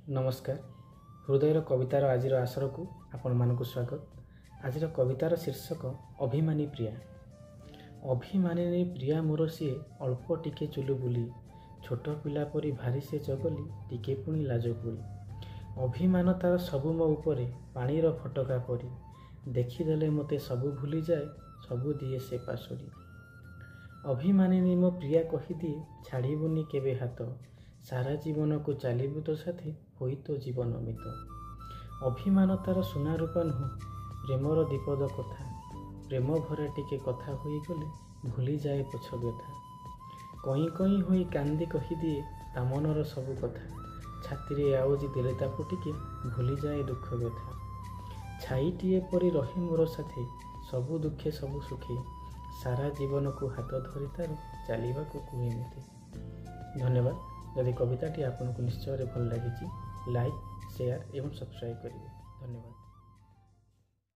नमस्कार। हृदयर कवितार आज आसर को आपण मानक स्वागत। आज कवितार शीर्षक अभिमानी प्रिया। अभिमानिनी प्रिया मोर सी अल्प टिके चुलु बुली, छोट पिला परी भारी से चगली टिके पुणी लाजकुली। अभिमान तार सबु मो उपरे पानीर फटका परी, देखिदेले मते सबु भूली जाए सबु दिए से पासरी। अभिमानिनी मो प्रिया कहीदिए छाड़बुनी केबे हाथ, सारा जीवन को चलबू तो साथी होई तो जीवन मित। अभिमान तार सुना रूपा नुह प्रेमर दीपद कथा, प्रेम भरा टिके कथा होई गले भूली जाए पछ व्यथा। कई कई होई कांदी कहीदिए ता मनर सबु कथा, छाती आउजी देले ताकू टिके भूली जाए दुख व्यथा। छाईटीए परी रहे मोर साथी सबु दुखे सबु सुखी, सारा जीवन को हाथ धरी तार चलवा को कुहे मिते। धन्यवाद। यदि कविताटी आपको निश्चय भल लगी, लाइक शेयर एवं सब्सक्राइब करेंगे। धन्यवाद।